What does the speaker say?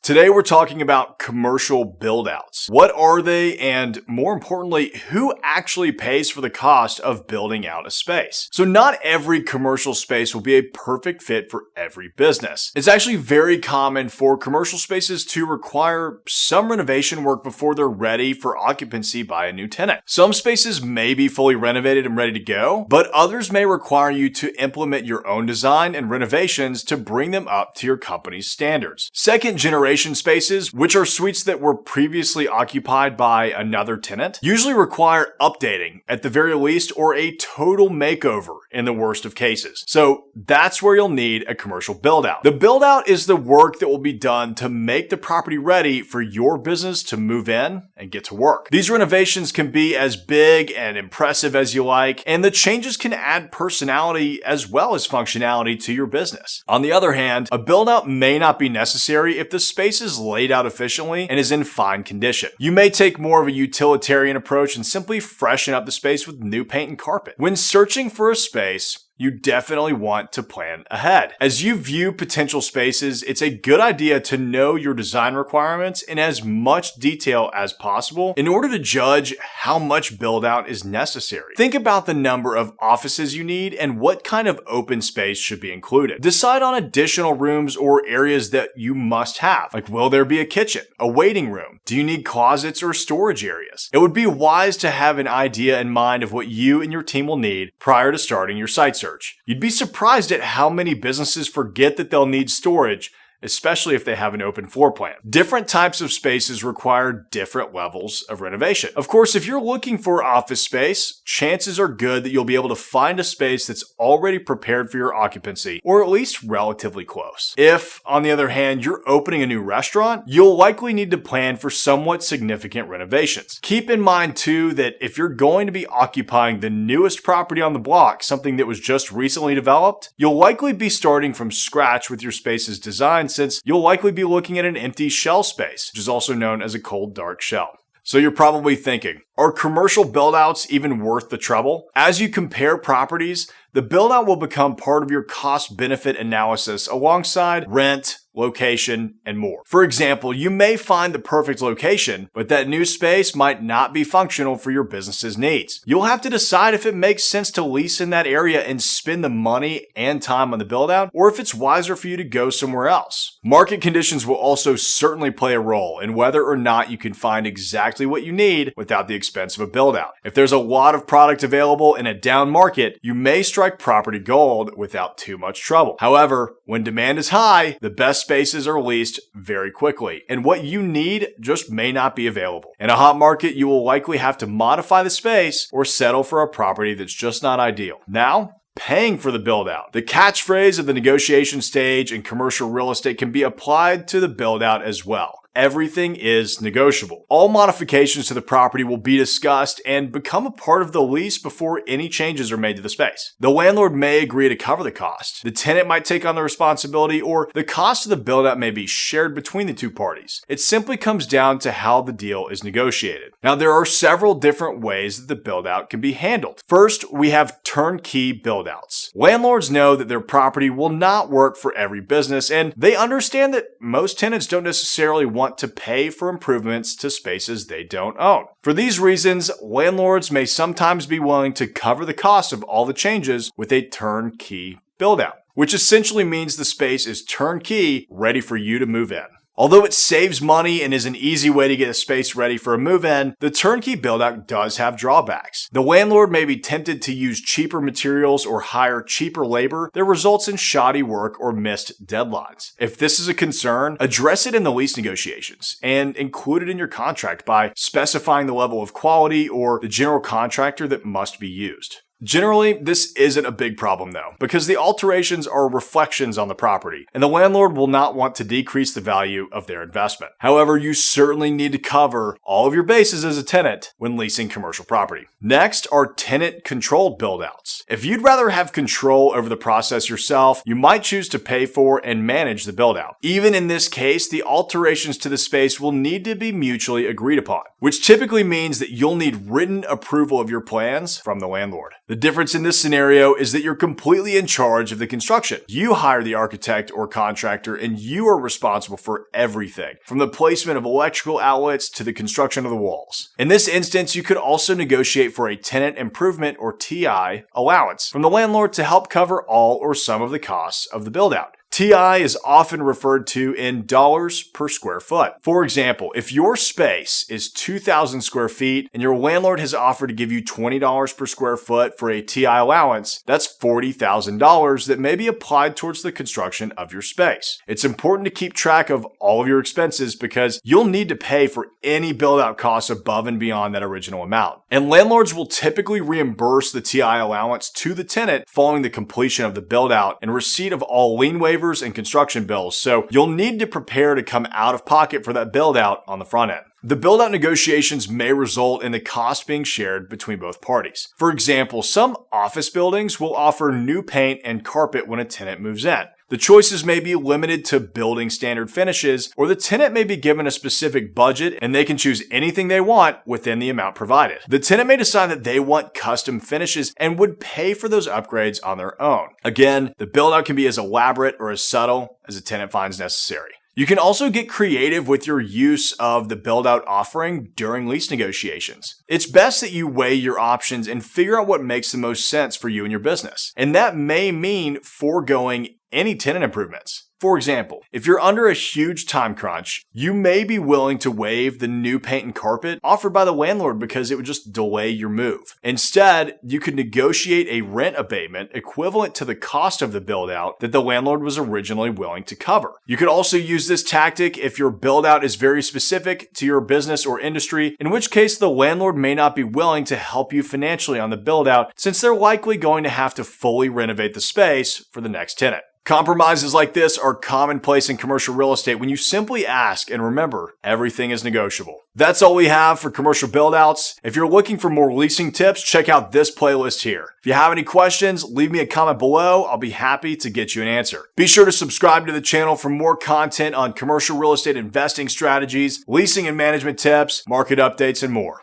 Today we're talking about commercial build-outs. What are they, and more importantly, who actually pays for the cost of building out a space? So not every commercial space will be a perfect fit for every business. It's actually very common for commercial spaces to require some renovation work before they're ready for occupancy by a new tenant. Some spaces may be fully renovated and ready to go, but others may require you to implement your own design and renovations to bring them up to your company's standards. Second generation spaces, which are suites that were previously occupied by another tenant, usually require updating at the very least or a total makeover in the worst of cases. So that's where you'll need a commercial build-out. The build-out is the work that will be done to make the property ready for your business to move in and get to work. These renovations can be as big and impressive as you like, and the changes can add personality as well as functionality to your business. On the other hand, a build-out may not be necessary if the space is laid out efficiently and is in fine condition. You may take more of a utilitarian approach and simply freshen up the space with new paint and carpet. When searching for a space, you definitely want to plan ahead. As you view potential spaces, it's a good idea to know your design requirements in as much detail as possible in order to judge how much build out is necessary. Think about the number of offices you need and what kind of open space should be included. Decide on additional rooms or areas that you must have. Like, will there be a kitchen, a waiting room? Do you need closets or storage areas? It would be wise to have an idea in mind of what you and your team will need prior to starting your site search. You'd be surprised at how many businesses forget that they'll need storage, especially if they have an open floor plan. Different types of spaces require different levels of renovation. Of course, if you're looking for office space, chances are good that you'll be able to find a space that's already prepared for your occupancy, or at least relatively close. If, on the other hand, you're opening a new restaurant, you'll likely need to plan for somewhat significant renovations. Keep in mind too that if you're going to be occupying the newest property on the block, something that was just recently developed, you'll likely be starting from scratch with your space's design, since you'll likely be looking at an empty shell space, which is also known as a cold, dark shell. So you're probably thinking, are commercial build-outs even worth the trouble? As you compare properties, the build-out will become part of your cost-benefit analysis alongside rent, location, and more. For example, you may find the perfect location, but that new space might not be functional for your business's needs. You'll have to decide if it makes sense to lease in that area and spend the money and time on the build-out, or if it's wiser for you to go somewhere else. Market conditions will also certainly play a role in whether or not you can find exactly what you need without the expense of a build-out. If there's a lot of product available in a down market, you may strike property gold without too much trouble. However, when demand is high, the best spaces are leased very quickly, and what you need just may not be available. In a hot market, you will likely have to modify the space or settle for a property that's just not ideal. Now, paying for the build-out. The catchphrase of the negotiation stage in commercial real estate can be applied to the build-out as well. Everything is negotiable. All modifications to the property will be discussed and become a part of the lease before any changes are made to the space. The landlord may agree to cover the cost. The tenant might take on the responsibility, or the cost of the build-out may be shared between the two parties. It simply comes down to how the deal is negotiated. Now, there are several different ways that the build-out can be handled. First, we have turnkey build-outs. Landlords know that their property will not work for every business, and they understand that most tenants don't necessarily want to pay for improvements to spaces they don't own. For these reasons, landlords may sometimes be willing to cover the cost of all the changes with a turnkey build-out, which essentially means the space is turnkey, ready for you to move in. Although it saves money and is an easy way to get a space ready for a move-in, the turnkey build-out does have drawbacks. The landlord may be tempted to use cheaper materials or hire cheaper labor that results in shoddy work or missed deadlines. If this is a concern, address it in the lease negotiations and include it in your contract by specifying the level of quality or the general contractor that must be used. Generally, this isn't a big problem though, because the alterations are reflections on the property, and the landlord will not want to decrease the value of their investment. However, you certainly need to cover all of your bases as a tenant when leasing commercial property. Next are tenant-controlled build-outs. If you'd rather have control over the process yourself, you might choose to pay for and manage the build-out. Even in this case, the alterations to the space will need to be mutually agreed upon, which typically means that you'll need written approval of your plans from the landlord. The difference in this scenario is that you're completely in charge of the construction. You hire the architect or contractor and you are responsible for everything, from the placement of electrical outlets to the construction of the walls. In this instance, you could also negotiate for a tenant improvement or TI allowance from the landlord to help cover all or some of the costs of the build-out. TI is often referred to in dollars per square foot. For example, if your space is 2,000 square feet and your landlord has offered to give you $20 per square foot for a TI allowance, that's $40,000 that may be applied towards the construction of your space. It's important to keep track of all of your expenses because you'll need to pay for any build-out costs above and beyond that original amount. And landlords will typically reimburse the TI allowance to the tenant following the completion of the build-out and receipt of all lien waivers and construction bills, so you'll need to prepare to come out of pocket for that build out on the front end. The build out negotiations may result in the cost being shared between both parties. For example, some office buildings will offer new paint and carpet when a tenant moves in. The choices may be limited to building standard finishes, or the tenant may be given a specific budget and they can choose anything they want within the amount provided. The tenant may decide that they want custom finishes and would pay for those upgrades on their own. Again, the build-out can be as elaborate or as subtle as the tenant finds necessary. You can also get creative with your use of the build-out offering during lease negotiations. It's best that you weigh your options and figure out what makes the most sense for you and your business. And that may mean foregoing any tenant improvements. For example, if you're under a huge time crunch, you may be willing to waive the new paint and carpet offered by the landlord because it would just delay your move. Instead, you could negotiate a rent abatement equivalent to the cost of the build-out that the landlord was originally willing to cover. You could also use this tactic if your build-out is very specific to your business or industry, in which case the landlord may not be willing to help you financially on the build-out since they're likely going to have to fully renovate the space for the next tenant. Compromises like this are commonplace in commercial real estate when you simply ask, and remember, everything is negotiable. That's all we have for commercial build-outs. If you're looking for more leasing tips, check out this playlist here. If you have any questions, leave me a comment below. I'll be happy to get you an answer. Be sure to subscribe to the channel for more content on commercial real estate investing strategies, leasing and management tips, market updates, and more.